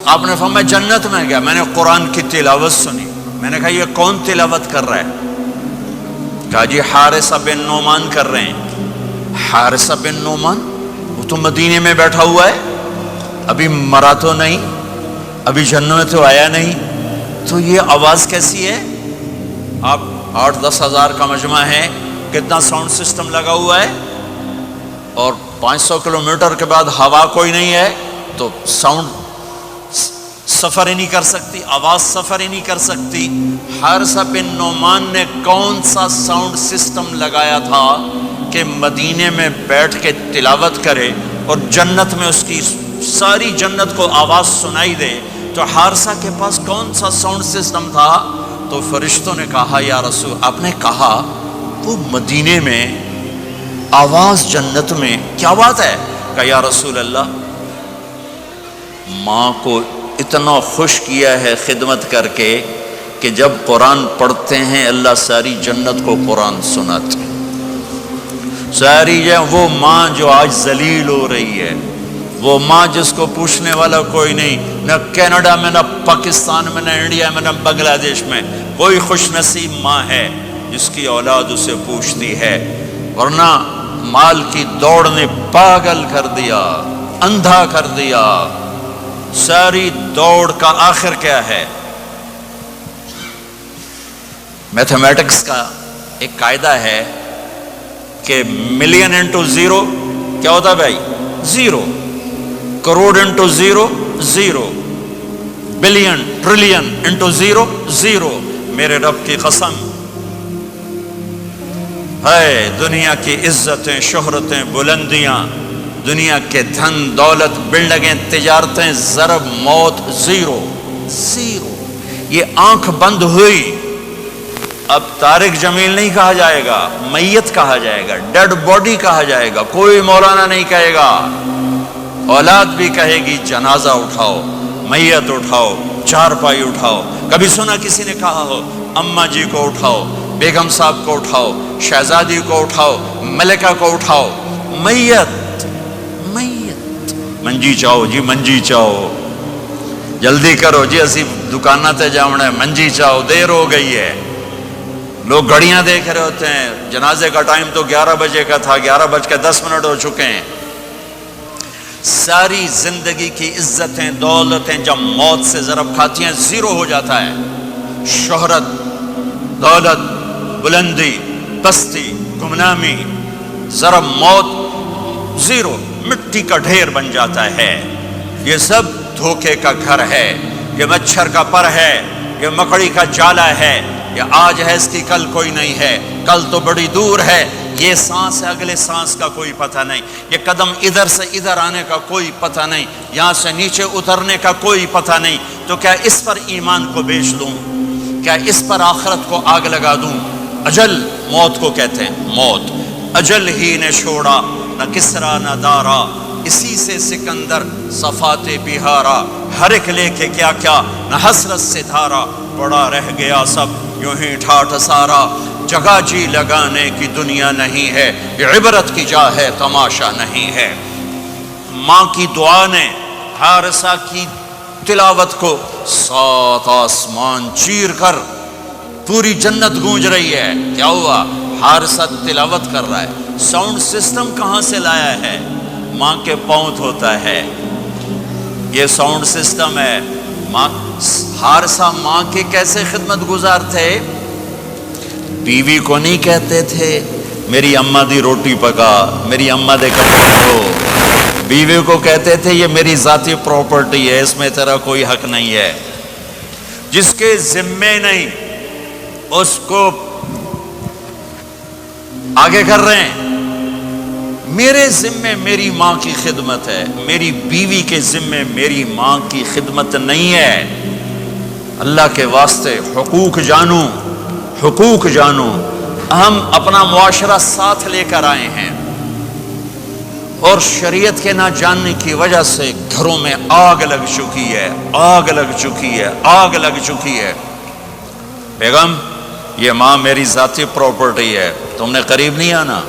آپ نے فرمایا جنت میں گیا، میں نے قرآن کی تلاوت سنی، میں نے کہا یہ کون تلاوت کر رہا ہے؟ کہا جی حارثہ بن نعمان کر رہے ہیں۔ حارثہ بن نعمان وہ تو مدینے میں بیٹھا ہوا ہے، ابھی مرا تو نہیں، ابھی جنت میں تو آیا نہیں، تو یہ آواز کیسی ہے؟ آپ 8-10 ہزار کا مجمع ہے، کتنا ساؤنڈ سسٹم لگا ہوا ہے، اور 500 کلومیٹر کے بعد ہوا کوئی نہیں ہے تو ساؤنڈ سفر ہی نہیں کر سکتی، آواز سفر ہی نہیں کر سکتی۔ حارثہ بن نعمان نے کون سا ساؤنڈ سسٹم لگایا تھا کہ مدینے میں بیٹھ کے تلاوت کرے اور جنت میں اس کی ساری جنت کو آواز سنائی دے؟ تو حارثہ کے پاس کون سا ساؤنڈ سسٹم تھا؟ تو فرشتوں نے کہا یا رسول، آپ نے کہا وہ مدینے میں آواز جنت میں، کیا بات ہے؟ کہا یا رسول اللہ، ماں کو اتنا خوش کیا ہے خدمت کر کے کہ جب قرآن پڑھتے ہیں اللہ ساری جنت کو قرآن سناتے ہیں۔ ساری وہ ماں جو آج ذلیل ہو رہی ہے، وہ ماں جس کو پوچھنے والا کوئی نہیں، نہ کینیڈا میں، نہ پاکستان میں، نہ انڈیا میں، نہ بنگلہ دیش میں، کوئی خوش نصیب ماں ہے جس کی اولاد اسے پوچھتی ہے، ورنہ مال کی دوڑ نے پاگل کر دیا، اندھا کر دیا۔ ساری دوڑ کا آخر کیا ہے؟ میتھمیٹکس کا ایک قاعدہ ہے کہ ملین انٹو زیرو کیا ہوتا ہے بھائی؟ Zero. Crore into zero zero, billion trillion into zero zero. میرے رب کی قسم ہے، دنیا کی عزتیں، شہرتیں، بلندیاں، دنیا کے دھن دولت، بلڈنگیں، تجارتیں، ضرب موت زیرو زیرو۔ یہ آنکھ بند ہوئی، اب طارق جمیل نہیں کہا جائے گا، میت کہا جائے گا، ڈیڈ باڈی کہا جائے گا، کوئی مولانا نہیں کہے گا۔ اولاد بھی کہے گی جنازہ اٹھاؤ، میت اٹھاؤ، چارپائی اٹھاؤ۔ کبھی سنا کسی نے کہا ہو اماں جی کو اٹھاؤ، بیگم صاحب کو اٹھاؤ، شہزادی کو اٹھاؤ، ملکہ کو اٹھاؤ؟ میت میت۔ منجی چاہو جی، منجی چاہو، جلدی کرو جی، اسی دکانہ تے جاؤنا ہے، منجی چاہو، دیر ہو گئی ہے۔ لوگ گھڑیاں دیکھ رہے ہوتے ہیں، جنازے کا ٹائم تو 11 بجے کا تھا، 11:10 ہو چکے ہیں۔ ساری زندگی کی عزتیں دولتیں جب موت سے ضرب کھاتی ہیں زیرو ہو جاتا ہے۔ شہرت، دولت، بلندی، پستی، گمنامی، ضرب موت زیرو، مٹی کا ڈھیر بن جاتا ہے۔ یہ سب دھوکے کا گھر ہے، یہ مچھر کا پر ہے، یہ مکڑی کا جالا ہے، یہ آج ہے اس کی کل کوئی نہیں ہے، کل تو بڑی دور ہے، یہ سانس ہے اگلے سانس کا کوئی پتہ نہیں، یہ قدم ادھر سے ادھر آنے کا کوئی پتہ نہیں، یہاں سے نیچے اترنے کا کوئی پتہ نہیں۔ تو کیا اس پر ایمان کو بیچ دوں؟ کیا اس پر آخرت کو آگ لگا دوں؟ اجل موت کو کہتے ہیں، موت اجل ہی نے چھوڑا، نہ کسرا نہ دارا، اسی سے سکندر صفات بہارا، ہر ایک لے کے کیا کیا نہ حسرت سے دھارا، پڑا رہ گیا سب یوں ہی ٹھاٹھ سارا، جگہ جی لگانے کی دنیا نہیں ہے، یہ عبرت کی جا ہے تماشا نہیں ہے۔ ماں کی دعا نے حارثہ کی تلاوت کو 7 آسمان چیر کر پوری جنت گونج رہی ہے۔ کیا ہوا؟ حارثہ تلاوت کر رہا ہے۔ ساؤنڈ سسٹم کہاں سے لایا ہے؟ ماں کے پاؤں دھوتا ہے، یہ ساؤنڈ سسٹم ہے۔ حارثہ ماں کے کیسے خدمت گزار تھے؟ بیوی کو نہیں کہتے تھے میری اماں دی روٹی پکا، میری اماں دے کپڑے دھو، بیوی کو کہتے تھے یہ میری ذاتی پراپرٹی ہے، اس میں تیرا کوئی حق نہیں ہے۔ جس کے ذمے نہیں اس کو آگے کر رہے ہیں۔ میرے ذمے میری ماں کی خدمت ہے، میری بیوی کے ذمے میری ماں کی خدمت نہیں ہے۔ اللہ کے واسطے حقوق جانو، حقوق جانو۔ ہم اپنا معاشرہ ساتھ لے کر آئے ہیں اور شریعت کے نہ جاننے کی وجہ سے گھروں میں آگ لگ چکی ہے، آگ لگ چکی ہے، آگ لگ چکی ہے۔ بیگم یہ ماں میری ذاتی پراپرٹی ہے، تم نے قریب نہیں آنا۔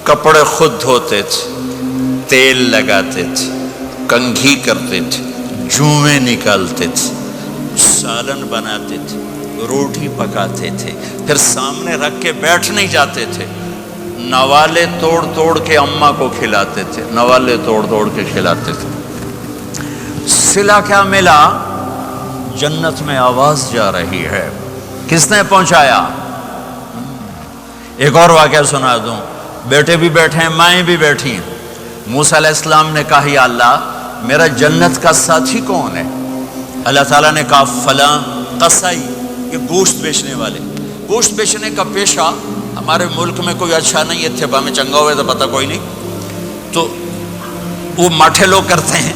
کپڑے خود دھوتے تھے، تیل لگاتے تھے، کنگھی کرتے تھے، جوئیں نکالتے تھے، سالن بناتے تھے، روٹی پکاتے تھے، پھر سامنے رکھ کے بیٹھ نہیں جاتے تھے، نوالے توڑ توڑ کے اماں کو کھلاتے تھے، نوالے توڑ توڑ کے کھلاتے تھے۔ صلہ کیا ملا؟ جنت میں آواز جا رہی ہے، کس نے پہنچایا؟ ایک اور واقعہ سنا دوں، بیٹے بھی بیٹھے ہیں، مائیں بھی بیٹھی ہیں۔ موسیٰ علیہ السلام نے کہا یا اللہ میرا جنت کا ساتھی کون ہے؟ اللہ تعالیٰ نے کہا فلاں قصائی، یہ گوشت بیچنے والے۔ گوشت بیچنے کا پیشہ ہمارے ملک میں کوئی اچھا نہیں ہے، تھے میں چنگا ہوئے تو پتہ کوئی نہیں، تو وہ ماٹھے لوگ کرتے ہیں،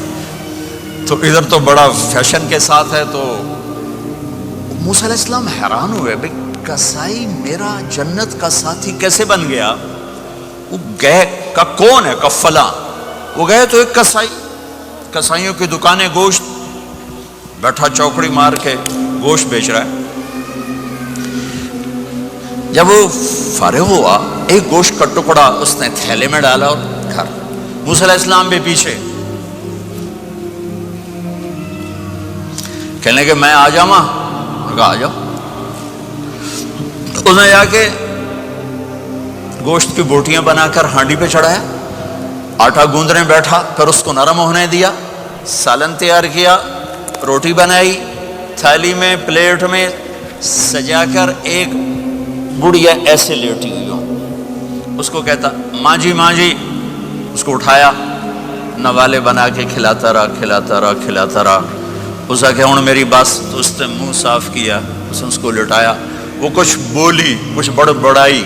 تو ادھر تو بڑا فیشن کے ساتھ ہے۔ تو موسیٰ علیہ السلام حیران ہوئے، بھئی قصائی میرا جنت کا ساتھی کیسے بن گیا؟ وہ گئے کہ کون ہے؟ کہ فلاں۔ وہ گئے تو ایک قصائی، قصائیوں کی دکانیں، گوشت، بیٹھا چوکڑی مار کے گوشت بیچ رہا ہے۔ جب وہ فارغ ہوا، ایک گوشت کا ٹکڑا اس نے تھیلے میں ڈالا اور گھر۔ موسیٰ علیہ السلام بھی پیچھے، کہنے کہ میں آ جاؤں؟ کہا آ جاؤ۔ اس نے جا کے گوشت کی بوٹیاں بنا کر ہانڈی پہ چڑھایا، آٹا گوندنے بیٹھا، پھر اس کو نرم ہونے دیا، سالن تیار کیا، روٹی بنائی، تھالی میں پلیٹ میں سجا کر ایک بڑھیا ایسے لیٹی ہوئی ہوں، اس کو کہتا ماں جی ماں جی، اس کو اٹھایا، نوالے بنا کے کھلاتا رہا کھلاتا رہا کھلاتا رہا۔ اس نے کہا ہوں میری بس، تو اس نے منہ صاف کیا، اس کو لٹایا، وہ کچھ بولی، کچھ بڑائی۔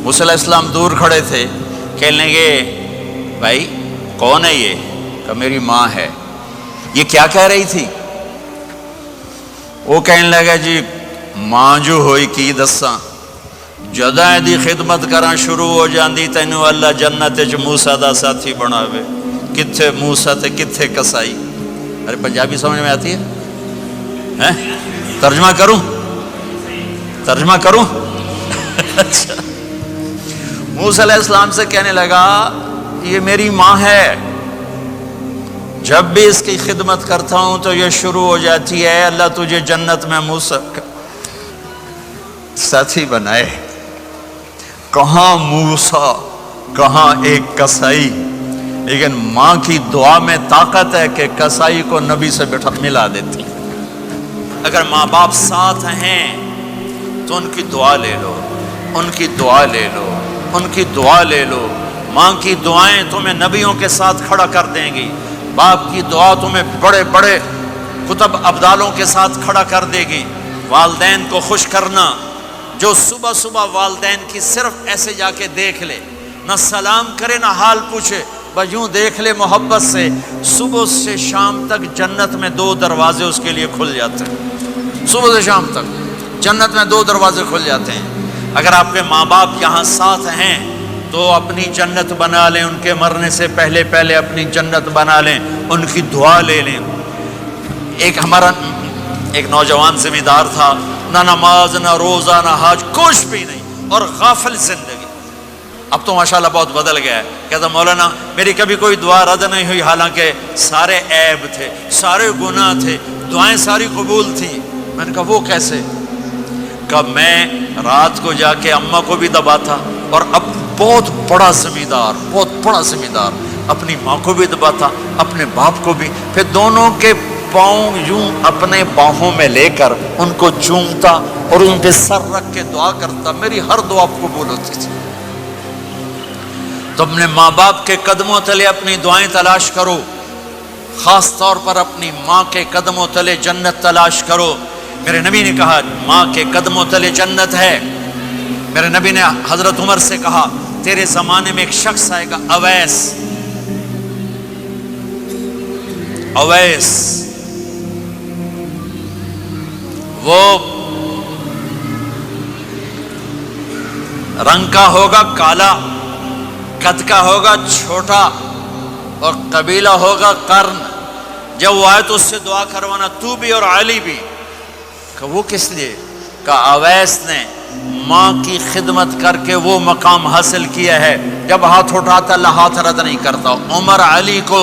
موسیٰ علیہ السلام دور کھڑے تھے، کہنے لگے بھائی کون ہے یہ؟ کہ میری ماں ہے۔ یہ کیا کہہ رہی تھی؟ وہ کہنے لگا جی ماں جو ہوئی کی دساں، جداں دی خدمت کراں شروع ہو جاندی تینوں اللہ جنت وچ موسیٰ دا ساتھی بناوے۔ کتھے موسیٰ تے کتھے قصائی؟ ارے پنجابی سمجھ میں آتی ہے؟ ترجمہ کروں؟ ترجمہ کروں؟ اچھا، موسیٰ علیہ السلام سے کہنے لگا یہ میری ماں ہے، جب بھی اس کی خدمت کرتا ہوں تو یہ شروع ہو جاتی ہے اللہ تجھے جنت میں موسیٰ ساتھی بنائے۔ کہاں موسیٰ، کہاں ایک قصائی، لیکن ماں کی دعا میں طاقت ہے کہ قصائی کو نبی سے ملا دیتی۔ اگر ماں باپ ساتھ ہیں تو ان کی دعا لے لو، ان کی دعا لے لو، ان کی دعا لے لو۔ ماں کی دعائیں تمہیں نبیوں کے ساتھ کھڑا کر دیں گی، باپ کی دعا تمہیں بڑے بڑے کتب ابدالوں کے ساتھ کھڑا کر دے گی۔ والدین کو خوش کرنا، جو صبح صبح والدین کی صرف ایسے جا کے دیکھ لے، نہ سلام کرے نہ حال پوچھے، بس یوں دیکھ لے محبت سے، صبح سے شام تک جنت میں 2 دروازے اس کے لیے کھل جاتے ہیں۔ صبح سے شام تک جنت میں 2 دروازے کھل جاتے ہیں۔ اگر آپ کے ماں باپ یہاں ساتھ ہیں تو اپنی جنت بنا لیں، ان کے مرنے سے پہلے پہلے اپنی جنت بنا لیں، ان کی دعا لے لیں۔ ہمارا ایک نوجوان ذمہ دار تھا، نہ نماز نہ روزہ نہ حج، کچھ بھی نہیں، اور غافل زندگی۔ اب تو ماشاءاللہ بہت بدل گیا ہے، کہتا مولانا میری کبھی کوئی دعا رد نہیں ہوئی، حالانکہ سارے عیب تھے، سارے گناہ تھے، دعائیں ساری قبول تھیں۔ میں نے کہا وہ کیسے؟ کہ میں رات کو جا کے اماں کو بھی دباتا، اور اب بہت بڑا ذمہ دار اپنی ماں کو بھی دباتا، اپنے باپ کو بھی، پھر دونوں کے پاؤں یوں اپنے باہوں میں لے کر ان کو چومتا اور ان پہ سر رکھ کے دعا کرتا۔ میری ہر دعا قبول ہوتی تھی۔ تو اپنے ماں باپ کے قدموں تلے اپنی دعائیں تلاش کرو، خاص طور پر اپنی ماں کے قدموں تلے جنت تلاش کرو۔ میرے نبی نے کہا ماں کے قدموں تلے جنت ہے۔ میرے نبی نے حضرت عمر سے کہا تیرے زمانے میں ایک شخص آئے گا، اویس، وہ رنگ کا ہوگا کالا، قد کا ہوگا چھوٹا، اور قبیلہ ہوگا قرن۔ جب وہ آئے تو اس سے دعا کروانا، تو بھی اور علی بھی۔ کہ وہ کس لیے؟ کہ اویس نے ماں کی خدمت کر کے وہ مقام حاصل کیا ہے، جب ہاتھ اٹھاتا اللہ ہاتھ رد نہیں کرتا۔ عمر علی کو